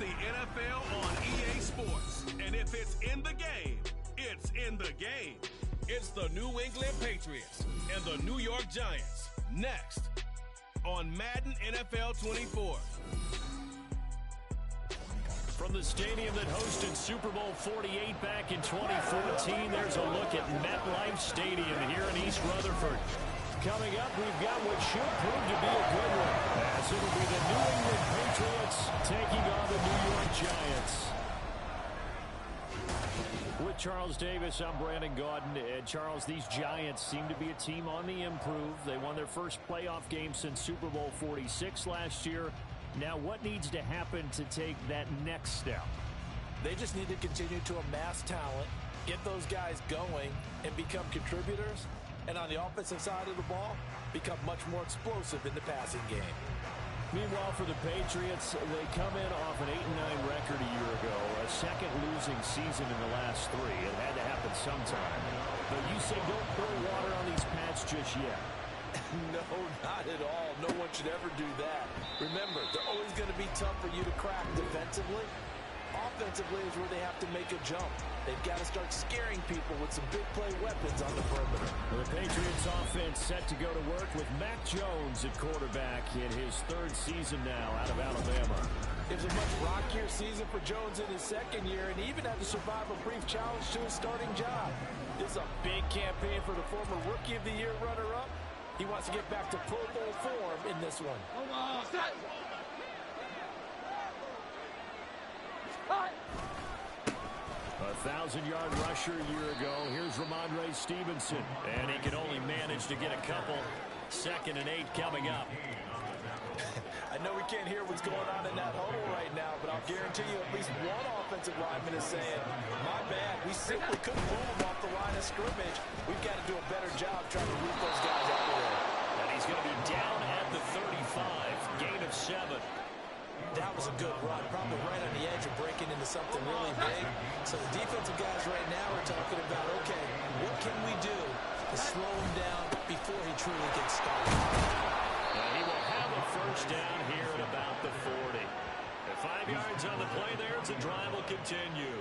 the NFL on EA Sports. And if it's in the game, it's in the game. It's the New England Patriots and the New York Giants. Next on Madden NFL 24. From the stadium that hosted Super Bowl 48 back in 2014, there's a look at MetLife Stadium here in East Rutherford. Coming up, we've got what should prove to be a good one, as it'll be the New England Patriots taking on the New York Giants. With Charles Davis, I'm Brandon Gaudin. And Charles, these Giants seem to be a team on the improve. They won their first playoff game since Super Bowl 46 last year. Now, what needs to happen to take that next step? They just need to continue to amass talent, get those guys going, and become contributors. And on the offensive side of the ball, become much more explosive in the passing game. Meanwhile, for the Patriots, they come in off an 8-9 record a year ago, a second losing season in the last three. It had to happen sometime. But you say don't pour water on these Pats just yet. No, not at all. No one should ever do that. Remember, they're always going to be tough for you to crack defensively. Offensively is where they have to make a jump. They've got to start scaring people with some big play weapons on the perimeter. The Patriots offense set to go to work with Mac Jones at quarterback in his third season now out of Alabama. It was a much rockier season for Jones in his second year, and he even had to survive a brief challenge to his starting job. This is a big campaign for the former Rookie of the Year runner-up. He wants to get back to Pro Bowl form in this one. A 1,000-yard rusher a year ago. Here's Ramondre Stevenson. And he can only manage to get a couple. 2nd and 8 coming up. I know we can't hear what's going on in that huddle right now, but I'll guarantee you at least one offensive lineman is saying, my bad, we simply couldn't move him off the line of scrimmage. We've got to do a better job trying to root those guys out of there. And he's going to be down at the 35, gain of 7. That was a good run, probably right on the edge of breaking into something really big. So the defensive guys right now are talking about, okay, what can we do to slow him down before he truly gets started? And he will have a first down here at about the 40. At 5 yards on the play there, the drive will continue.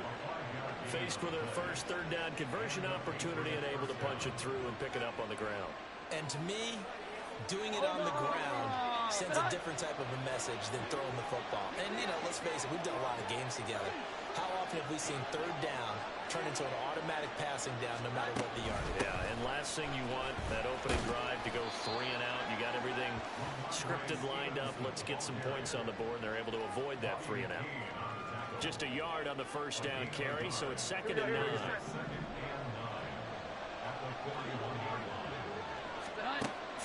Faced with their first third down conversion opportunity and able to punch it through and pick it up on the ground. And to me, doing it on the ground sends a different type of a message than throwing the football. And, you know, let's face it, we've done a lot of games together. How often have we seen third down turn into an automatic passing down no matter what the yardage? Yeah, and last thing you want, that opening drive to go 3 and out. You got everything scripted, lined up. Let's get some points on the board, and they're able to avoid that 3 and out. Just a yard on the first down carry, so it's 2nd and 9.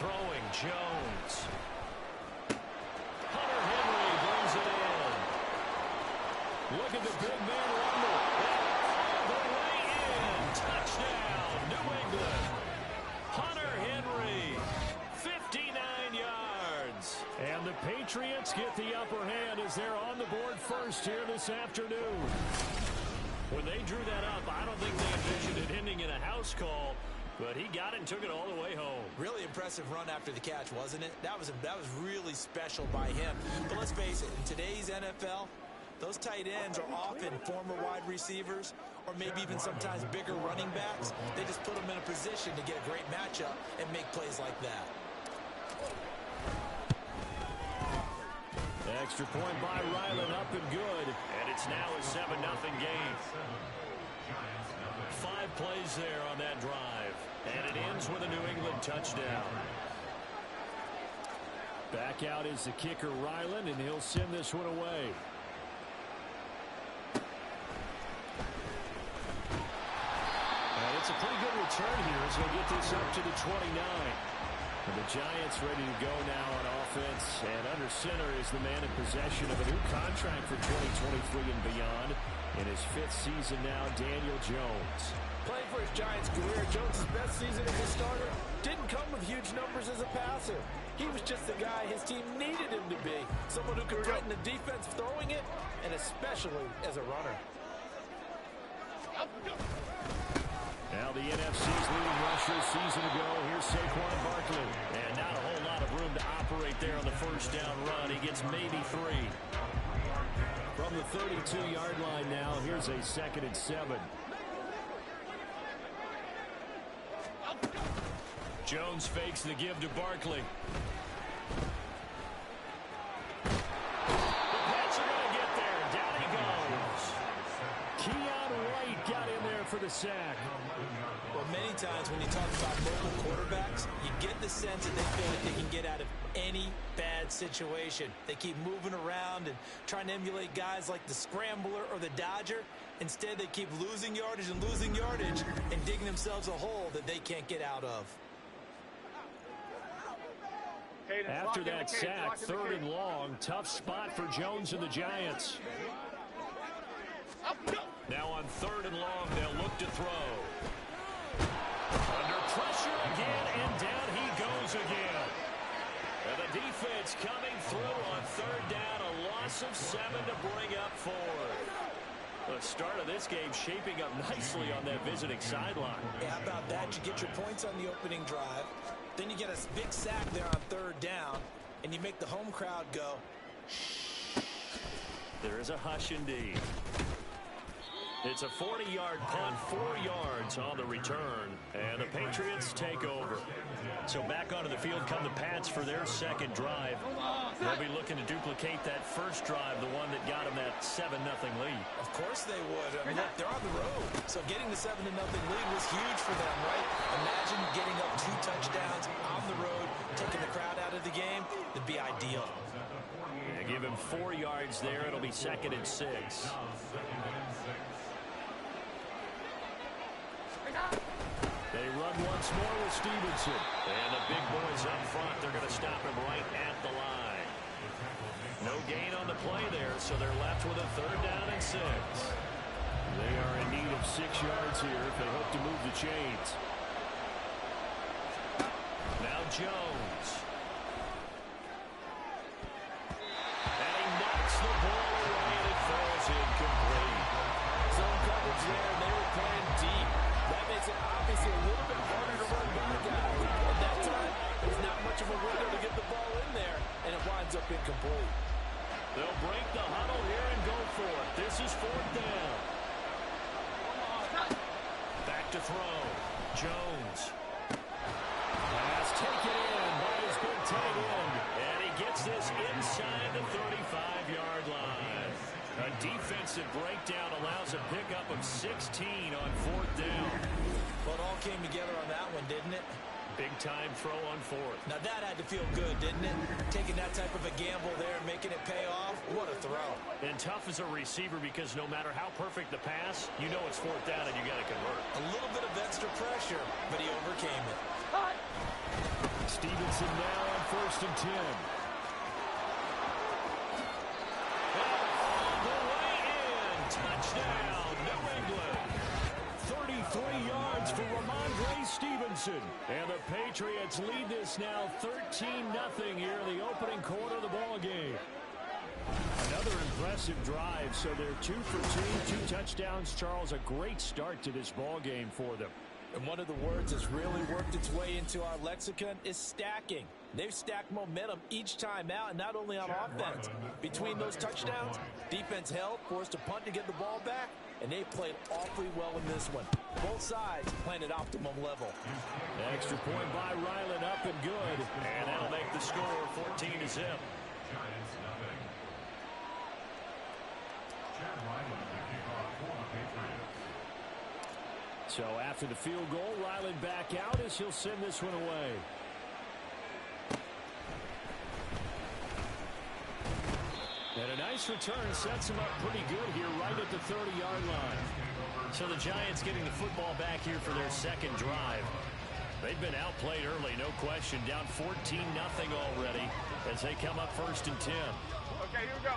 Throwing Jones. Hunter Henry brings it in. Look at the big man rumble. All the way in. Touchdown, New England. Hunter Henry, 59 yards. And the Patriots get the upper hand as they're on the board first here this afternoon. When they drew that up, I don't think they envisioned it ending in a house call. But he got it and took it all the way home. Really impressive run after the catch, wasn't it? That was really special by him. But let's face it, in today's NFL, those tight ends are often former wide receivers or maybe even sometimes bigger running backs. They just put them in a position to get a great matchup and make plays like that. Extra point by Ryland, up and good. And it's now a 7-0 game. 5 plays there on that drive. And it ends with a New England touchdown. Back out is the kicker, Ryland, and he'll send this one away. And it's a pretty good return here as they get this up to the 29. And the Giants ready to go now on offense. And under center is the man in possession of a new contract for 2023 and beyond. In his 5th season now, Daniel Jones. Playing for his Giants career, Jones' best season as a starter didn't come with huge numbers as a passer. He was just the guy his team needed him to be. Someone who could threaten the defense throwing it, and especially as a runner. Now the NFC's leading rusher a season ago. Here's Saquon Barkley. And not a whole lot of room to operate there on the first down run. He gets maybe 3. From the 32-yard line now, here's a 2nd and 7. Jones fakes the give to Barkley. The Pats are going to get there. Down he goes. Keon White got in there for the sack. Well, many times when you talk about mobile quarterbacks, you get the sense that they feel like they can get out of any bad situation. They keep moving around and trying to emulate guys like the Scrambler or the Dodger. Instead, they keep losing yardage and digging themselves a hole that they can't get out of. After that sack, 3rd and long, tough spot for Jones and the Giants. Now on 3rd and long, they'll look to throw. Under pressure again, and down he goes again. And the defense coming through on 3rd down, a loss of 7 to bring up 4. The start of this game shaping up nicely on that visiting sideline. Yeah, how about that? You get your points on the opening drive. Then you get a big sack there on 3rd down, and you make the home crowd go, shh. There is a hush indeed. It's a 40-yard punt, 4 yards on the return, and the Patriots take over. So back onto the field come the Pats for their 2nd drive. They'll be looking to duplicate that first drive, the one that got them that 7-0 lead. Of course they would. I mean, look, they're on the road. So getting the 7-0 lead was huge for them, right? Imagine getting up 2 touchdowns on the road, taking the crowd out of the game. That'd be ideal. Yeah, give him 4 yards there. It'll be 2nd and 6. They run once more with Stevenson. And the big boys up front, they're going to stop him right at the line. No gain on the play there, so they're left with a 3rd down and 6. They are in need of 6 yards here if they hope to move the chains. Now Jones. And he knocks the ball away and it falls incomplete. Zone coverage there, and they were playing deep. That makes it obviously a little bit harder to run back out. At that time, there's not much of a window to get the ball in there, and it winds up incomplete. They'll break the huddle here and go for it. This is 4th down. Back to throw. Jones. Pass taken in by his big tight end. And he gets this inside the 35-yard line. A defensive breakdown allows a pickup of 16 on 4th down. Well, it all came together on that one, didn't it? Big-time throw on 4th. Now, that had to feel good, didn't it? Taking that type of a gamble there and making it pay off. What a throw. And tough as a receiver because no matter how perfect the pass, you know it's 4th down and you got to convert. A little bit of extra pressure, but he overcame it. Stevenson now on 1st and 10. Touchdown, New England. 33 yards for Ramondre Stevenson. And the Patriots lead this now 13-0 here in the opening quarter of the ball game. Another impressive drive, so they're 2 for 2, 2 touchdowns. Charles, a great start to this ball game for them. And one of the words that's really worked its way into our lexicon is stacking. They've stacked momentum each time out, and not only on offense. Between those touchdowns, defense held, forced to punt to get the ball back, and they played awfully well in this one. Both sides playing at optimum level. Extra point by Ryland, up and good. And that'll make the score 14-0. So after the field goal, Ryland back out as he'll send this one away. And a nice return sets him up pretty good here right at the 30-yard line. So the Giants getting the football back here for their 2nd drive. They've been outplayed early, no question. Down 14-0 already as they come up 1st and 10. Okay, here we go.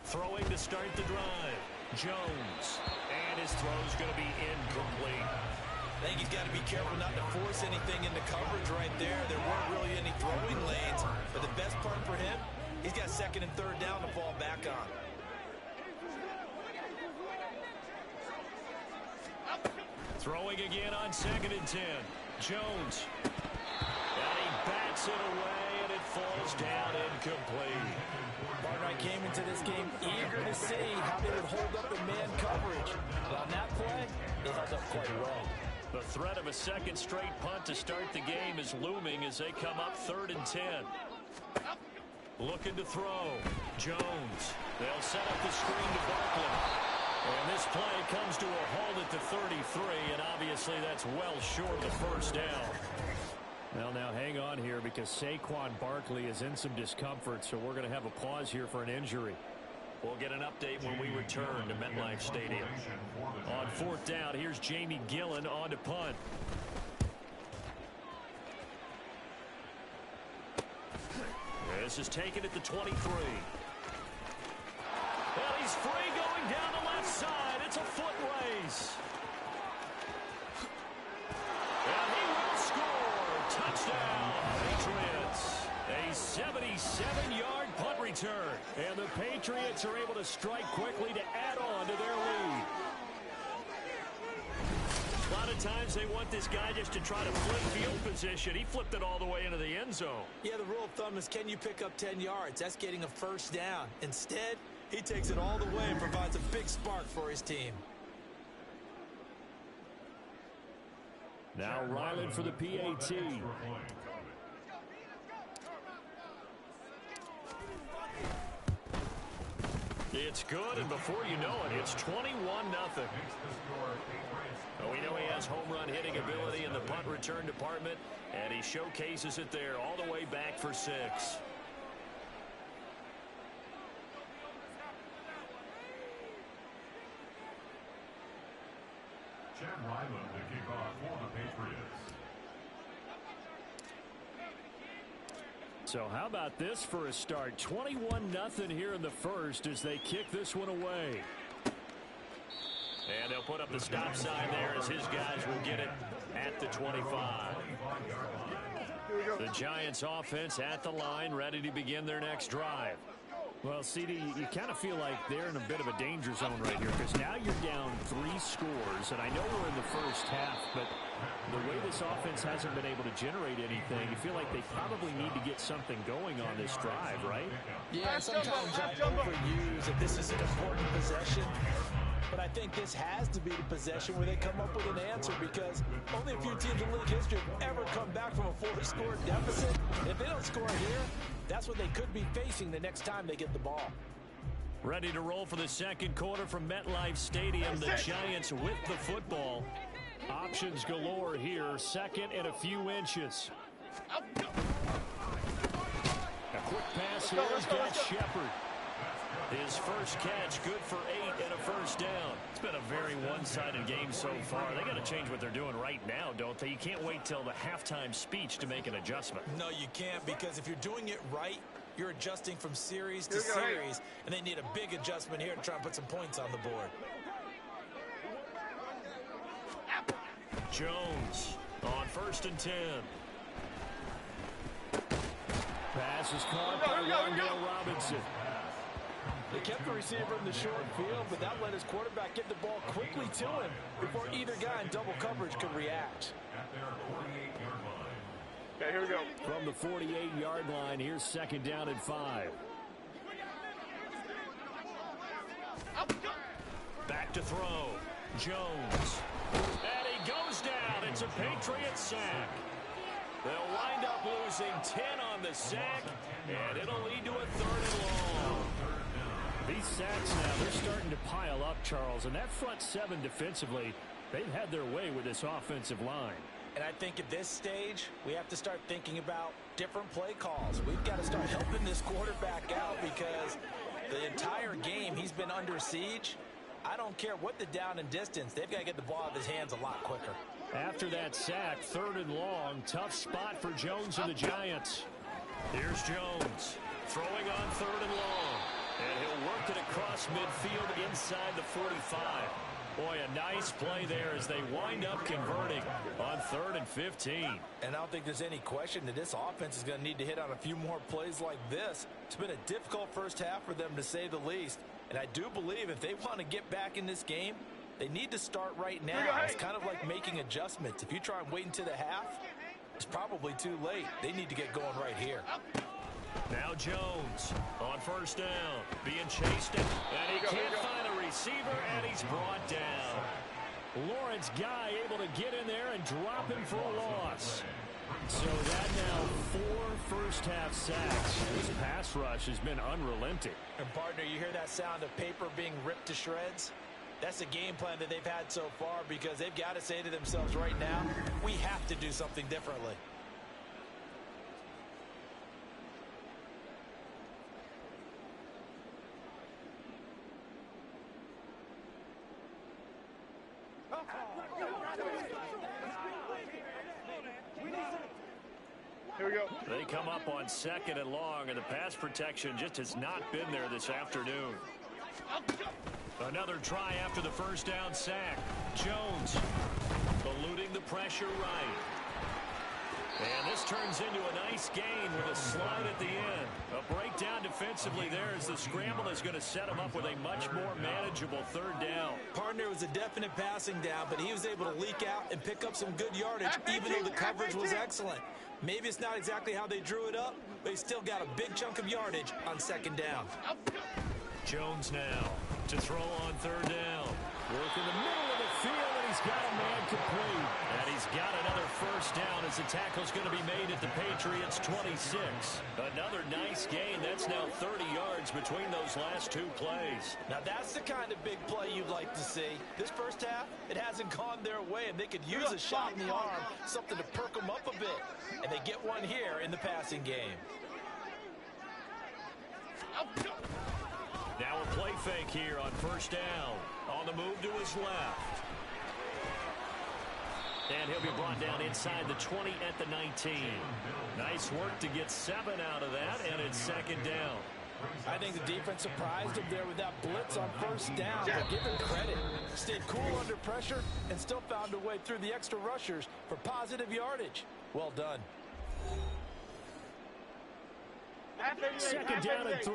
Throwing to start the drive. Jones. And his throw's going to be incomplete. I think he's got to be careful not to force anything into coverage right there. There weren't really any throwing lanes. But the best part for him, he's got 2nd and 3rd down to fall back on. Throwing again on 2nd and 10. Jones. Hits it away, and it falls down incomplete. Barnwright came into this game eager to see how they would hold up in man coverage. But on that play, they held up quite well. The threat of a second straight punt to start the game is looming as they come up 3rd and 10. Looking to throw. Jones. They'll set up the screen to Barkley. And this play comes to a halt at the 33, and obviously that's well short of the first down. Well, now hang on here because Saquon Barkley is in some discomfort, so we're going to have a pause here for an injury. We'll get an update when we return to MetLife Stadium. On 4th down, here's Jamie Gillen on to punt. This is taken at the 23. Well, he's free going down the left side. It's a foot race. And he will score. Touchdown, Patriots. A 77-yard punt return. And the Patriots are able to strike quickly to add on to their lead. A lot of times they want this guy just to try to flip field position. He flipped it all the way into the end zone. Yeah, the rule of thumb is can you pick up 10 yards? That's getting a first down. Instead, he takes it all the way and provides a big spark for his team. Now Ryland for the PAT. It's good, and before you know it, it's 21-0. Well, we know he has home run hitting ability in the punt return department, and he showcases it there all the way back for 6. Chad Ryland to kick off for the Patriots. So how about this for a start? 21-0 here in the first as they kick this one away. And they'll put up the stop sign there as his guys will get it at the 25. The Giants offense at the line, ready to begin their next drive. Well, CD, you kind of feel like they're in a bit of a danger zone right here because now you're down 3 scores, and I know we're in the first half, but the way this offense hasn't been able to generate anything, you feel like they probably need to get something going on this drive, right? Yeah, sometimes I overuse that this is an important possession. But I think this has to be the possession where they come up with an answer because only a few teams in league history have ever come back from a 4-score deficit. If they don't score here, that's what they could be facing the next time they get the ball. Ready to roll for the second quarter from MetLife Stadium. The Giants with the football. Options galore here. 2nd and a few inches. A quick pass here has got Shepard. His first catch, good for 8 and a first down. It's been a very one-sided game so far. They got to change what they're doing right now, don't they? You can't wait till the halftime speech to make an adjustment. No, you can't, because if you're doing it right, you're adjusting from series to series, and they need a big adjustment here to try and put some points on the board. Jones on 1st and 10. Pass is caught by Rondale Robinson. They kept the receiver in the short field, but that let his quarterback get the ball quickly to him before either guy in double coverage could react. At their 48-yard line. Okay, here we go. From the 48-yard line, here's 2nd down and 5. Back to throw. Jones. And he goes down. It's a Patriot sack. They'll wind up losing 10 on the sack, and it'll lead to a 3rd and long. These sacks now, they're starting to pile up, Charles, and that front 7 defensively, they've had their way with this offensive line. And I think at this stage, we have to start thinking about different play calls. We've got to start helping this quarterback out because the entire game he's been under siege. I don't care what the down and distance, they've got to get the ball out of his hands a lot quicker. After that sack, 3rd and long, tough spot for Jones and the Giants. Here's Jones throwing on 3rd and long. And he'll work it across midfield inside the 45. Boy, a nice play there as they wind up converting on 3rd and 15. And I don't think there's any question that this offense is going to need to hit on a few more plays like this. It's been a difficult first half for them, to say the least. And I do believe if they want to get back in this game, they need to start right now. It's kind of like making adjustments. If you try and wait until the half, It's probably too late. They need to get going right here. Now Jones on first down, being chased, and he can't find a receiver, and he's brought down. Lawrence Guy able to get in there and drop him for a loss. So that now 4 first-half sacks. This pass rush has been unrelenting. And, partner, you hear that sound of paper being ripped to shreds? That's the game plan that they've had so far because they've got to say to themselves right now, we have to do something differently. Here we go. They come up on 2nd and long, and the pass protection just has not been there this afternoon. Another try after the first down sack. Jones eluding the pressure right. And this turns into a nice gain with a slide at the end. A breakdown defensively there as the scramble is going to set him up with a much more manageable 3rd down. Partner was a definite passing down, but he was able to leak out and pick up some good yardage, even though the coverage was excellent. Maybe it's not exactly how they drew it up, but he still got a big chunk of yardage on 2nd down. Jones now to throw on 3rd down. Work in the middle of the field, and he's got a man complete. And he's got another first down as the tackle's going to be made at the Patriots' 26. Another nice gain. That's now 30 yards between those last 2 plays. Now that's the kind of big play you'd like to see. This first half, it hasn't gone their way, and they could use a shot in the arm, something to perk them up a bit. And they get one here in the passing game. Now a play fake here on first down. On the move to his left. And he'll be brought down inside the 20 at the 19. Nice work to get 7 out of that, and it's 2nd down. I think the defense surprised him there with that blitz on first down, but give him credit. Stayed cool under pressure and still found a way through the extra rushers for positive yardage. Well done. 2nd down and 3.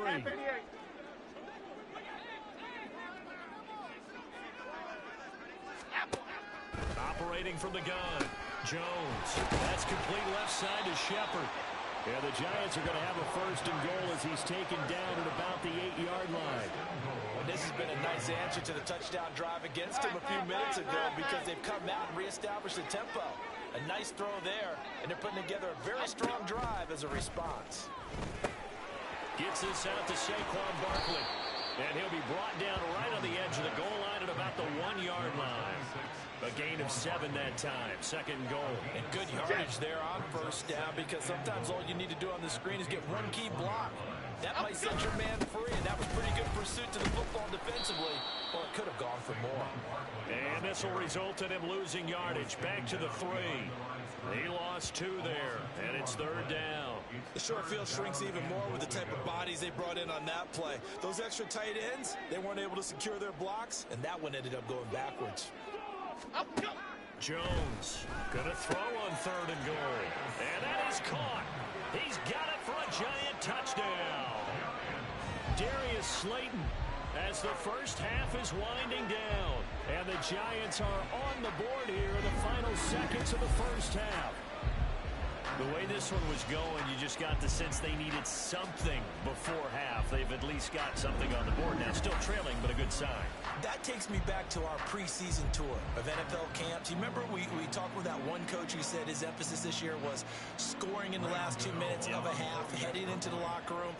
Operating from the gun. Jones. That's complete left side to Shepard. Yeah, the Giants are going to have a 1st and goal as he's taken down at about the 8-yard line. Well, this has been a nice answer to the touchdown drive against him a few minutes ago because they've come out and reestablished the tempo. A nice throw there, and they're putting together a very strong drive as a response. Gets this out to Saquon Barkley. And he'll be brought down right on the edge of the goal line at about the 1-yard line. A gain of 7 that time. 2nd and goal. And good yardage there on first down because sometimes all you need to do on the screen is get one key block. That might set your man free, and that was pretty good pursuit to the football defensively. Or it could have gone for more. And this will result in him losing yardage. Back to the 3. He lost 2 there, and it's 3rd down. The short field shrinks even more with the type of bodies they brought in on that play. Those extra tight ends, they weren't able to secure their blocks, and that one ended up going backwards. Jones gonna throw on 3rd and goal. And that is caught. He's got it for a Giant touchdown. Darius Slayton as the first half is winding down. And the Giants are on the board here in the final seconds of the first half. The way this one was going, you just got the sense they needed something before half. They've at least got something on the board now. Still trailing, but a good sign. That takes me back to our preseason tour of NFL camps. You remember we talked with that one coach who said his emphasis this year was scoring in the last 2 minutes of a half, heading into the locker room.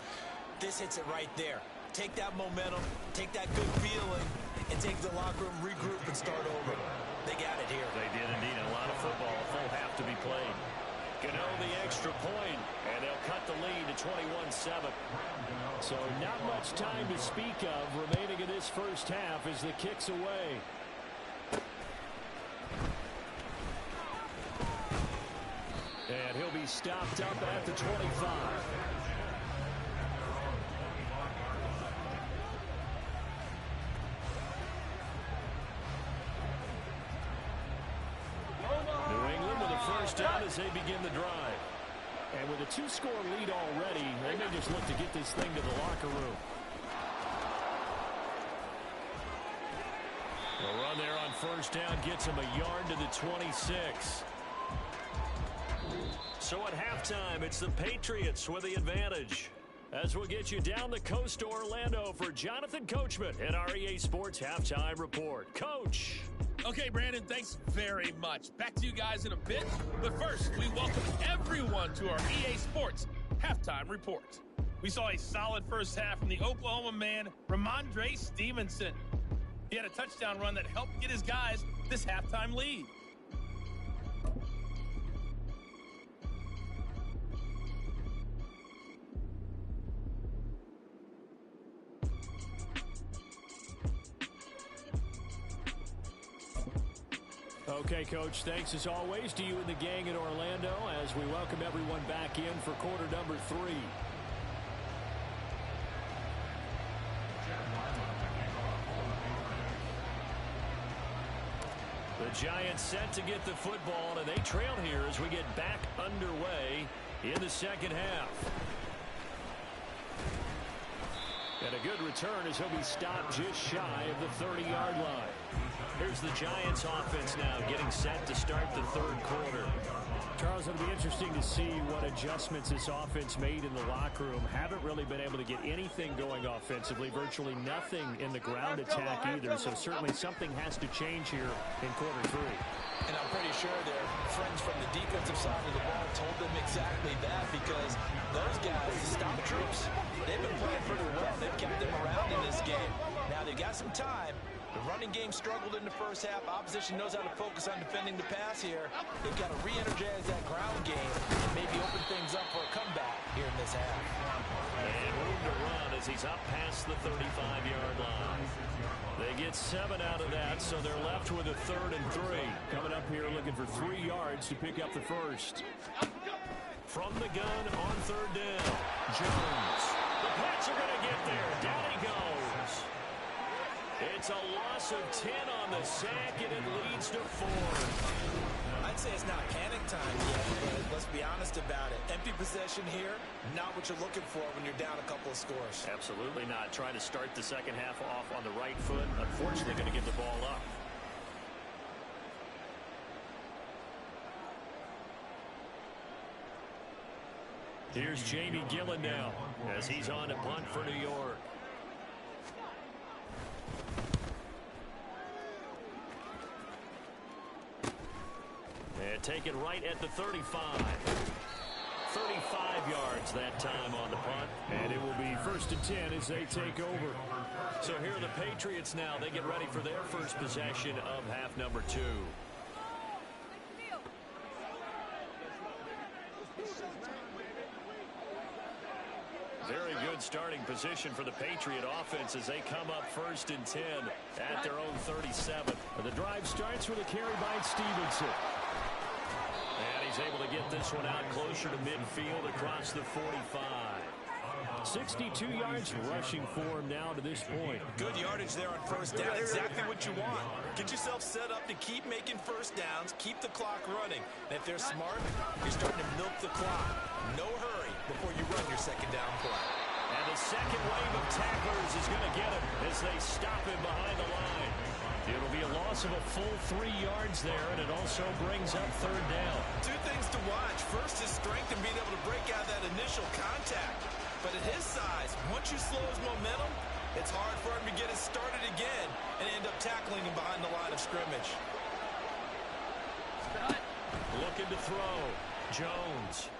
This hits it right there. Take that momentum, take that good feeling, and take the locker room, regroup, and start over. They got it here. They did indeed. A lot of football, a full half to be played. Gano the extra point, and they'll cut the lead to 21-7. So not much time to speak of remaining in this first half as the kick's away. And he'll be stopped up at the 25. Down as they begin the drive. And with a 2-score lead already, they may just look to get this thing to the locker room. The run there on first down gets him a yard to the 26. So at halftime, it's the Patriots with the advantage. As we'll get you down the coast to Orlando for Jonathan Coachman at our EA Sports Halftime Report. Coach. Okay, Brandon, thanks very much. Back to you guys in a bit. But first, we welcome everyone to our EA Sports Halftime Report. We saw a solid first half from the Oklahoma man, Ramondre Stevenson. He had a touchdown run that helped get his guys this halftime lead. Okay, Coach, thanks as always to you and the gang in Orlando as we welcome everyone back in for quarter number 3. The Giants set to get the football, and they trail here as we get back underway in the second half. And a good return as he'll be stopped just shy of the 30-yard line. Here's the Giants offense now getting set to start the third quarter. Charles, it'll be interesting to see what adjustments this offense made in the locker room. Haven't really been able to get anything going offensively, virtually nothing in the ground attack either. So certainly something has to change here in quarter 3. And I'm pretty sure their friends from the defensive side of the ball told them exactly that, because those guys, the stop troops, they've been playing pretty well. They've kept them around in this game. Now they've got some time. The running game struggled in the first half. Opposition knows how to focus on defending the pass here. They've got to re-energize that ground game and maybe open things up for a comeback here in this half. And room to run as he's up past the 35-yard line. They get 7 out of that, so they're left with a 3rd and 3. Coming up here looking for 3 yards to pick up the first. From the gun on 3rd down, Jones. The Pats are going to get there. Down he goes. It's a loss of 10 on the sack, and it leads to 4. I'd say it's not panic time yet, but let's be honest about it. Empty possession here, not what you're looking for when you're down a couple of scores. Absolutely not. Trying to start the second half off on the right foot. Unfortunately, going to give the ball up. Here's Jamie Gillen now as he's on to punt for New York. And take it right at the 35. 35 yards that time on the punt. And it will be 1st and 10 as they take over. So here are the Patriots now. They get ready for their first possession of half number 2. Very good starting position for the Patriot offense as they come up 1st and 10 at their own 37. The drive starts with a carry by Stevenson. And he's able to get this one out closer to midfield across the 45. 62 yards rushing for him now to this point. Good yardage there on 1st down. Exactly what you want. Get yourself set up to keep making 1st downs, keep the clock running. And if they're smart, you're starting to milk the clock. No hurry before you run your 2nd down play. And the second wave of tacklers is going to get him as they stop him behind the line. It'll be a loss of a full 3 yards there, and it also brings up 3rd down. 2 things to watch. First is strength and being able to break out that initial contact. But at his size, once you slow his momentum, it's hard for him to get it started again and end up tackling him behind the line of scrimmage. Looking to throw. Jones.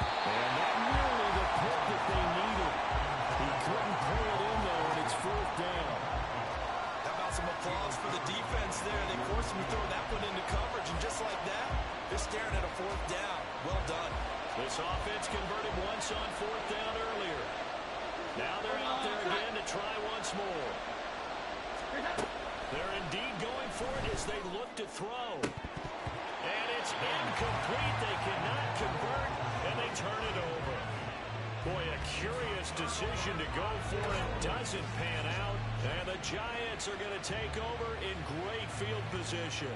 And not nearly the pick that they needed. He couldn't pull it in there, and it's 4th down. How about some applause for the defense there? They forced him to throw that one into coverage, and just like that, they're staring at a 4th down. Well done. This offense converted once on 4th down earlier. Now they're out there again to try once more. They're indeed going for it as they look to throw. And it's incomplete. They cannot convert, and they turn it over. Boy, a curious decision to go for it. Doesn't pan out. And the Giants are going to take over in great field position.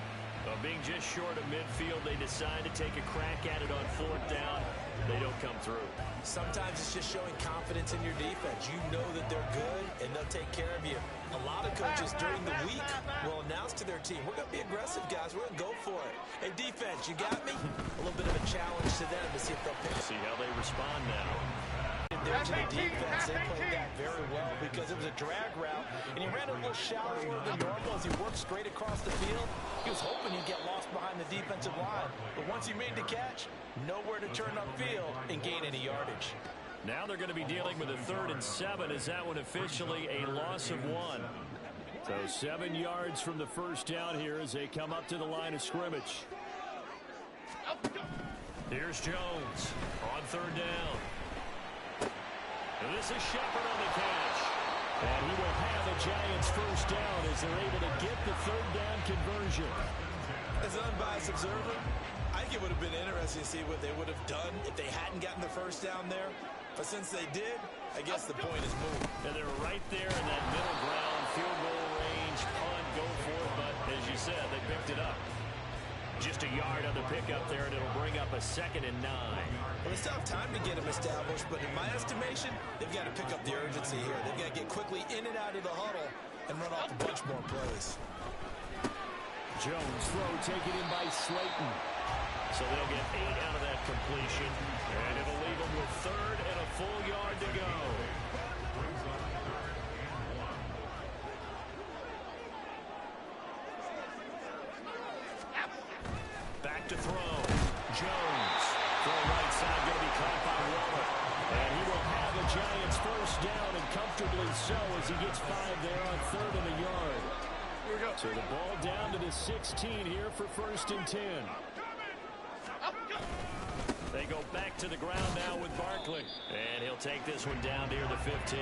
Being just short of midfield, they decide to take a crack at it on 4th down. they don't come through. Sometimes it's just showing confidence in your defense. You know that they're good, and they'll take care of you. A lot of coaches during the week will announce to their team, we're going to be aggressive, guys. We're going to go for it. Hey, defense, you got me? A little bit of a challenge to them to see if they'll pick. See how they respond now. There to the defense, they played that very well because it was a drag route, and he ran a little shallower than normal as he worked straight across the field. He was hoping he'd get lost behind the defensive line, but once he made the catch, nowhere to turn upfield and gain any yardage. Now they're going to be dealing with a 3rd and 7. Is that one officially a loss of 1? So 7 yards from the first down here as they come up to the line of scrimmage. Here's Jones on 3rd down. And this is Shepard on the catch. And he will have the Giants first down as they're able to get the 3rd down conversion. As an unbiased observer, I think it would have been interesting to see what they would have done if they hadn't gotten the first down there. But since they did, I guess the point is moved. And they're right there in that middle ground, field goal range, punt, go for it. But as you said, they picked it up. Just a yard on the pickup there, and it'll bring up a 2nd and 9. Well, they still have time to get them established, but in my estimation, they've got to pick up the urgency here. They've got to get quickly in and out of the huddle and run off a bunch more plays. Jones throw taken in by Slayton. So they'll get 8 out of that completion, and it'll leave them with 3rd and a full yard to go. Back to throw. Jones. Throw right side, going to be caught by Waller. And he will have the Giants first down, and comfortably so as he gets 5 there on 3rd and a yard. Here we go. So the ball down to the 16 here for 1st and 10. They go back to the ground now with Barkley. And he'll take this one down near the 15.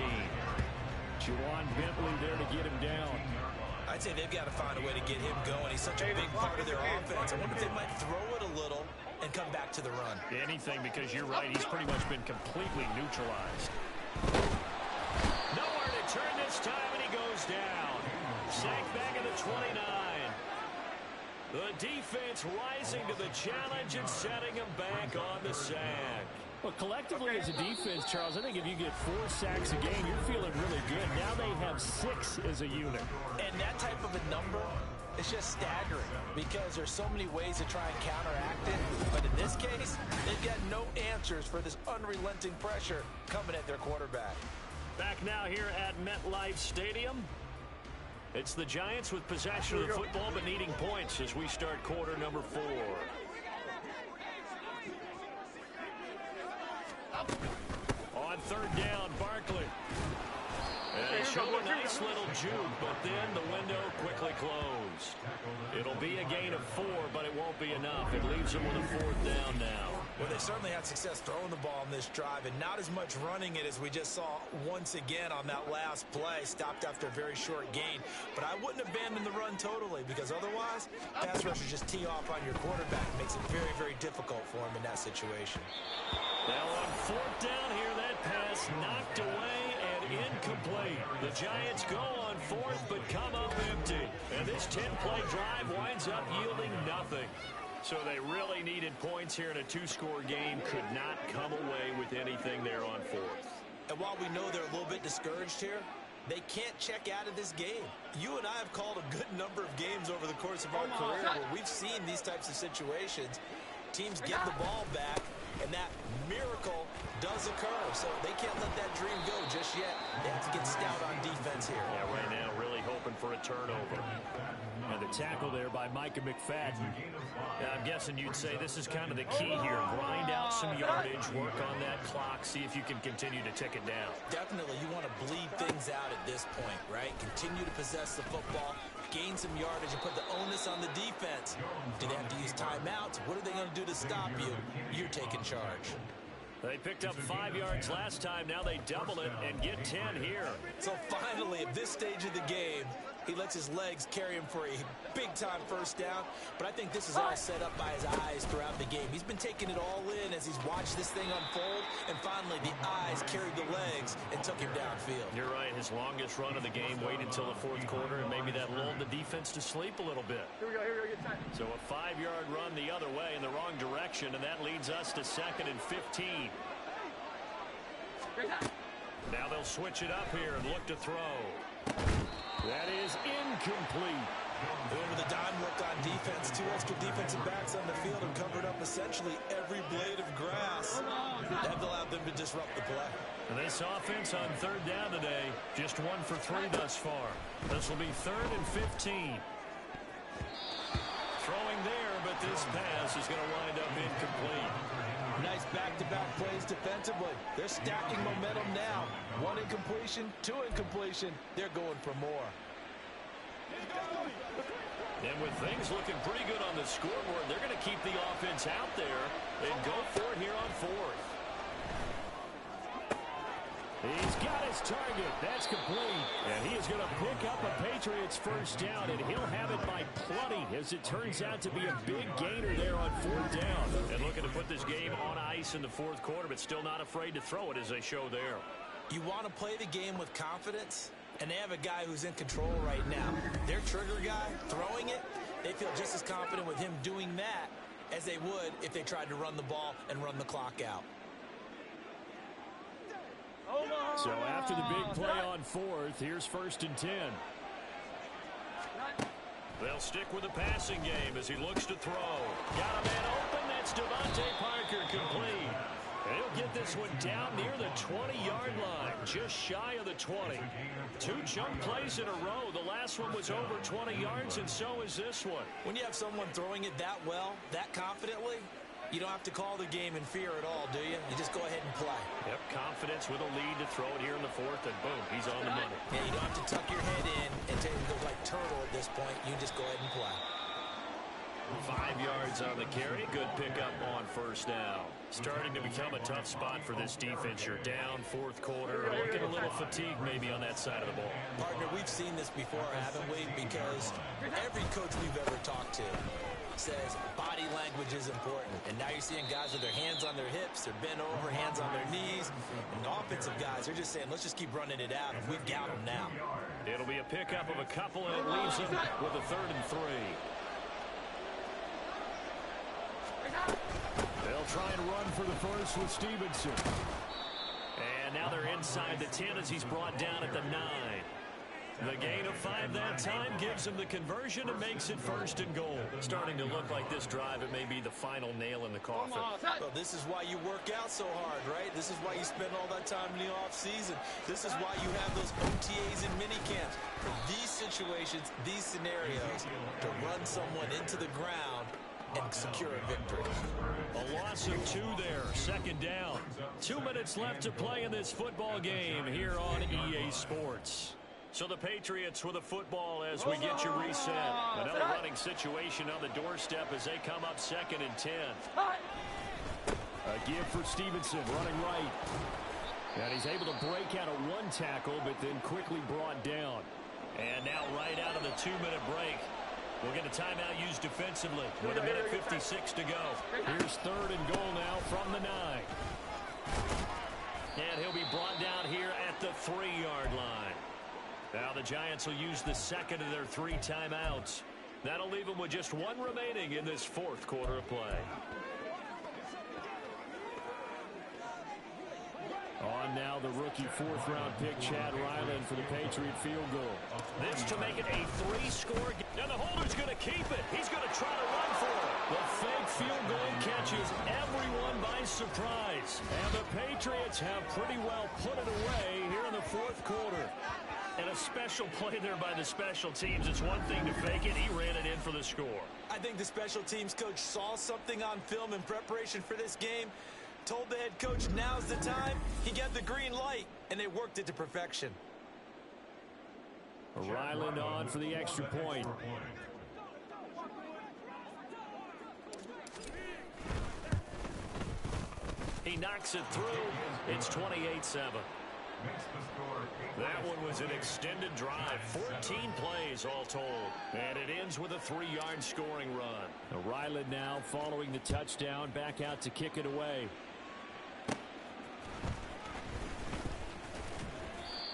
Juwan Bentley there to get him down. I'd say they've got to find a way to get him going. He's such a big part of their offense. I wonder if they might throw it a little and come back to the run. Anything, because you're right, he's pretty much been completely neutralized. Nowhere to turn this time, and he goes down. Sacked back at the 29. The defense rising to the challenge and setting him back on the sack. Well, collectively as a defense, Charles, I think if you get 4 sacks a game, you're feeling really good. Now they have 6 as a unit. And that type of a number is just staggering because there's so many ways to try and counteract it. But in this case, they've got no answers for this unrelenting pressure coming at their quarterback. Back now here at MetLife Stadium. It's the Giants with possession of the football but needing points as we start quarter number 4. On 3rd down, Barkley. And they show a nice little juke, but then the window quickly closed. It'll be a gain of 4, but it won't be enough. It leaves them with a 4th down now. Well, they certainly had success throwing the ball in this drive, and not as much running it as we just saw once again on that last play. Stopped after a very short gain. But I wouldn't abandon the run totally, because otherwise, pass rushers just tee off on your quarterback. Makes it very, very difficult for him in that situation. Now on 4th down here, that pass knocked away and incomplete. The Giants go on 4th, but come up empty. And this 10-play drive winds up yielding nothing. So they really needed points here in a 2-score game. Could not come away with anything there on 4th. And while we know they're a little bit discouraged here, they can't check out of this game. You and I have called a good number of games over the course of our career where we've seen these types of situations. Teams get the ball back, and that miracle does occur. So they can't let that dream go just yet. They have to get stout on defense here. Yeah, right now really hoping for a turnover. And the tackle there by Micah McFadden. I'm guessing you'd say this is kind of the key here. Grind out some yardage, work on that clock, see if you can continue to tick it down. Definitely, you want to bleed things out at this point, right? Continue to possess the football, gain some yardage, and put the onus on the defense. Do they have to use timeouts? What are they going to do to stop you? You're taking charge. They picked up 5 yards last time. Now they double it and get 10 here. So finally, at this stage of the game, He lets his legs carry him for a big-time first down. But I think this is all set up by his eyes throughout the game. He's been taking it all in as he's watched this thing unfold. And finally, the eyes carried the legs and took him downfield. You're right. His longest run of the game waited until the fourth quarter, and maybe that lulled the defense to sleep a little bit. Here we go, get time. So a 5-yard run the other way in the wrong direction, and that leads us to 2nd and 15. Now they'll switch it up here and look to throw. That is incomplete. Over the dime look on defense. 2 extra defensive backs on the field and covered up essentially every blade of grass. That allowed them to disrupt the play. And this offense on 3rd down today, just 1 for 3 thus far. This will be 3rd and 15. Throwing there, but this pass is going to wind up incomplete. Nice back-to-back plays defensively. They're stacking momentum now. 1 incompletion, 2 incompletion. They're going for more. And with things looking pretty good on the scoreboard, they're going to keep the offense out there and go for it here on 4th. He's got his target. That's complete. And he is going to pick up a Patriots first down, and he'll have it by plenty, as it turns out to be a big gainer there on 4th down. And looking to put this game on ice in the 4th quarter, but still not afraid to throw it, as they show there. You want to play the game with confidence, and they have a guy who's in control right now. Their trigger guy, throwing it, they feel just as confident with him doing that as they would if they tried to run the ball and run the clock out. So after the big play on 4th, here's 1st and 10. They'll stick with the passing game as he looks to throw. Got a man open. That's Devontae Parker, complete. And he'll get this one down near the 20-yard line, just shy of the 20. 2 chunk plays in a row. The last one was over 20 yards, and so is this one. When you have someone throwing it that well, that confidently, you don't have to call the game in fear at all, do you? You just go ahead and play. Yep, confidence with a lead to throw it here in the 4th, and boom, he's on the money. Yeah, you don't have to tuck your head in and take it like turtle at this point. You just go ahead and play. 5 yards on the carry. Good pickup on 1st down. Starting to become a tough spot for this defense. You're down 4th quarter. Looking a little fatigue maybe on that side of the ball. Partner, we've seen this before, haven't we? Because every coach we've ever talked to says body language is important. And now you're seeing guys with their hands on their hips, they're bent over, hands on their knees. And the offensive guys, they're just saying, let's just keep running it out. And we've got them now. It'll be a pickup of a couple, and it leaves them with a 3rd and 3. They'll try and run for the first with Stevenson. And now they're inside the 10 as he's brought down at the 9. The gain of 5 that time gives him the conversion and makes it 1st and goal. Starting to look like this drive, it may be the final nail in the coffin. Well, this is why you work out so hard, right? This is why you spend all that time in the offseason. This is why you have those OTAs and minicamps. For these situations, these scenarios, to run someone into the ground and secure a victory. A loss of 2 there, 2nd down. 2 minutes left to play in this football game here on EA Sports. So the Patriots with a football as we get you reset. Another running situation on the doorstep as they come up 2nd and 10. A give for Stevenson, running right. And he's able to break out of 1 tackle, but then quickly brought down. And now right out of the 2-minute break, we'll get a timeout used defensively with 1:56 to go. Here's 3rd and goal now from the 9. And he'll be brought down here at the 3-yard line. Now the Giants will use the 2nd of their 3 timeouts. That'll leave them with just 1 remaining in this 4th quarter of play. On now the rookie 4th-round pick, Chad Ryland, for the Patriot field goal. This to make it a 3-score game. Now the holder's going to keep it. He's going to try to run for it. The fake field goal catches everyone by surprise. And the Patriots have pretty well put it away here in the 4th quarter. And a special play there by the special teams. It's one thing to fake it. He ran it in for the score. I think the special teams coach saw something on film in preparation for this game, told the head coach now's the time. He got the green light, and they worked it to perfection. Ryland on for the extra point. He knocks it through. It's 28-7. That one was an extended drive, 14 plays all told. And it ends with a 3-yard scoring run. Ryland now following the touchdown, back out to kick it away.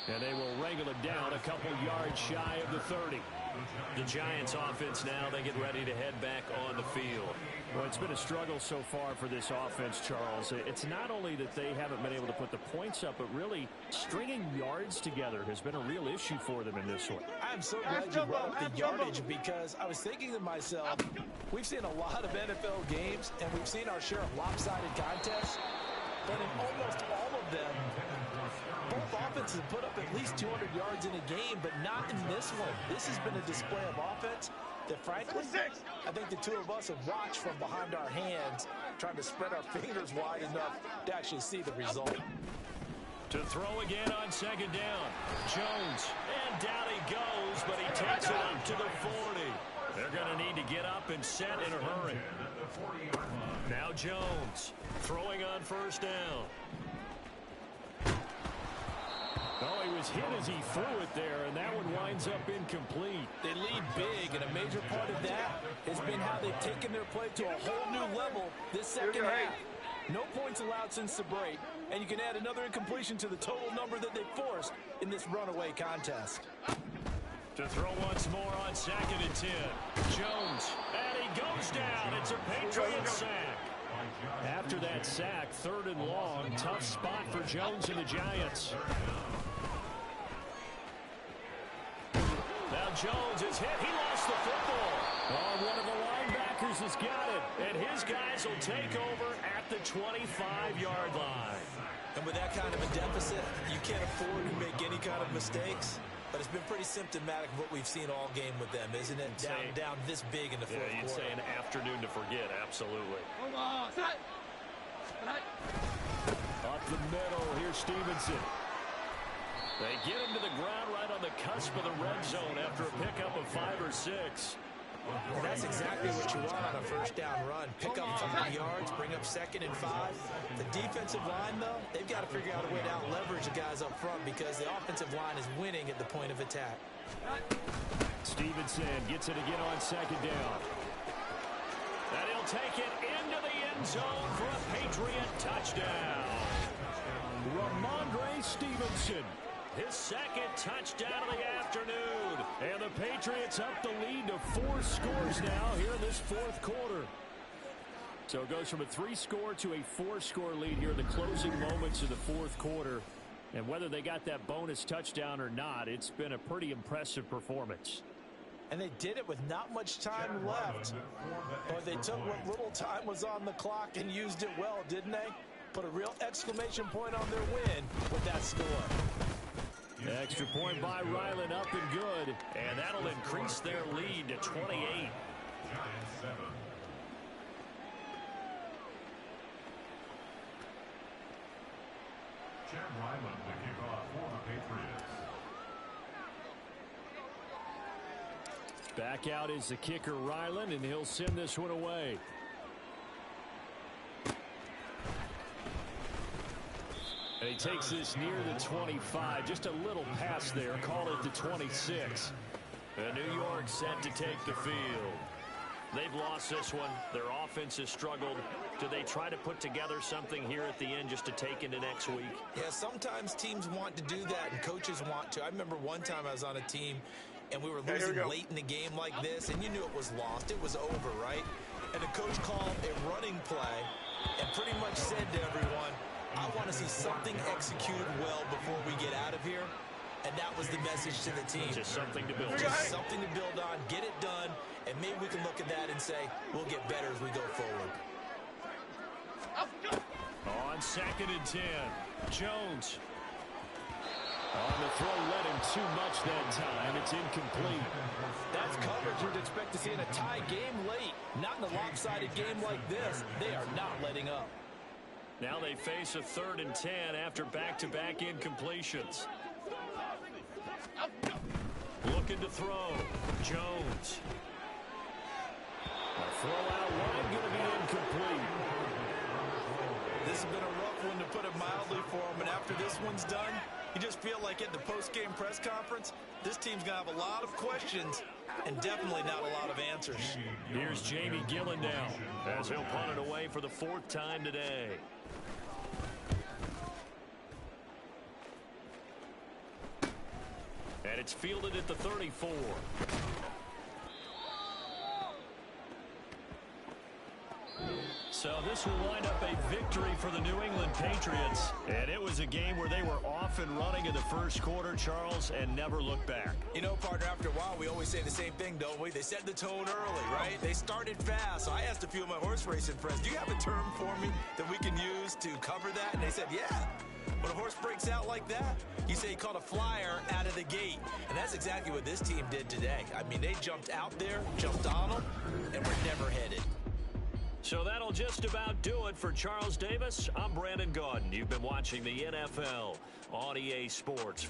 And they will wrangle it down a couple yards shy of the 30. The Giants offense now, they get ready to head back on the field. Well, it's been a struggle so far for this offense, Charles. It's not only that they haven't been able to put the points up, but really stringing yards together has been a real issue for them in this one. I'm so glad you brought up the yardage, because I was thinking to myself, we've seen a lot of NFL games, and we've seen our share of lopsided contests, but in almost all of them, both offenses put up at least 200 yards in a game, but not in this one. This has been a display of offense that, frankly, I think the two of us have watched from behind our hands, trying to spread our fingers wide enough to actually see the result. To throw again on second down. Jones. And down he goes, but he takes it up to the 40. They're going to need to get up and set in a hurry. Now Jones throwing on first down. Oh, he was hit as he threw it there, and that one winds up incomplete. They lead big, and a major part of that has been how they've taken their play to a whole new level this second half. No points allowed since the break, and you can add another incompletion to the total number that they forced in this runaway contest. To throw once more on second and 10. Jones, and he goes down. It's a Patriot sack. After that sack, 3rd and long, tough spot for Jones and the Giants. Now Jones is hit. He lost the football. Oh, one of the linebackers has got it. And his guys will take over at the 25-yard line. And with that kind of a deficit, you can't afford to make any kind of mistakes. But it's been pretty symptomatic of what we've seen all game with them, isn't it? Down this big in the fourth quarter. You'd say an afternoon to forget, absolutely. Up the middle, here's Stevenson. They get him to the ground right on the cusp of the red zone after a pickup of 5 or 6. Well, that's exactly what you want on a first down run. Pick up 5 yards, bring up 2nd and 5. The defensive line, though, they've got to figure out a way to out-leverage the guys up front, because the offensive line is winning at the point of attack. Stevenson gets it again on 2nd down. And he'll take it into the end zone for a Patriot touchdown. Ramondre Stevenson. His 2nd touchdown of the afternoon. And the Patriots up the lead to 4 scores now here in this 4th quarter. So it goes from a 3-score to a 4-score lead here in the closing moments of the 4th quarter. And whether they got that bonus touchdown or not, it's been a pretty impressive performance. And they did it with not much time left. But they took what little time was on the clock and used it well, didn't they? Put a real exclamation point on their win with that score. Extra point by Ryland, up and good. And that'll increase their lead to 28. Giants 7. Chad Ryland to kick off for the Patriots. Back out is the kicker, Ryland, and he'll send this one away. And he takes this near the 25. Just a little pass there. Call it the 26. And New York set to take the field. They've lost this one. Their offense has struggled. Do they try to put together something here at the end just to take into next week? Yeah, sometimes teams want to do that and coaches want to. I remember one time I was on a team and we were losing late in the game like this, and you knew it was lost. It was over, right? And the coach called a running play and pretty much said to everyone, I want to see something executed well before we get out of here. And that was the message to the team. Just something to build on. Just something to build on, get it done, and maybe we can look at that and say, we'll get better as we go forward. On 2nd and 10, Jones. On the throw, led him too much that time. It's incomplete. That's coverage you'd expect to see in a tie game late. Not in a lopsided game like this. They are not letting up. Now they face a 3rd and 10 after back-to-back incompletions. Looking to throw. Jones. A throw out wide, going to be incomplete. This has been a rough one, to put it mildly, for him. And after this one's done, You just feel like in the post-game press conference, this team's going to have a lot of questions and definitely not a lot of answers. Here's Jamie Gillen now as he'll punt it away for the 4th time today. And it's fielded at the 34. So this will wind up a victory for the New England Patriots. And it was a game where they were off and running in the first quarter, Charles, and never looked back. You know, partner, after a while, we always say the same thing, don't we? They set the tone early, right? They started fast. So I asked a few of my horse racing friends, do you have a term for me that we can use to cover that? And they said, yeah. When a horse breaks out like that, you say he caught a flyer out of the gate. And that's exactly what this team did today. I mean, they jumped out there, jumped on them, and were never headed. So that'll just about do it for Charles Davis. I'm Brandon Gaudin. You've been watching the NFL on EA Sports.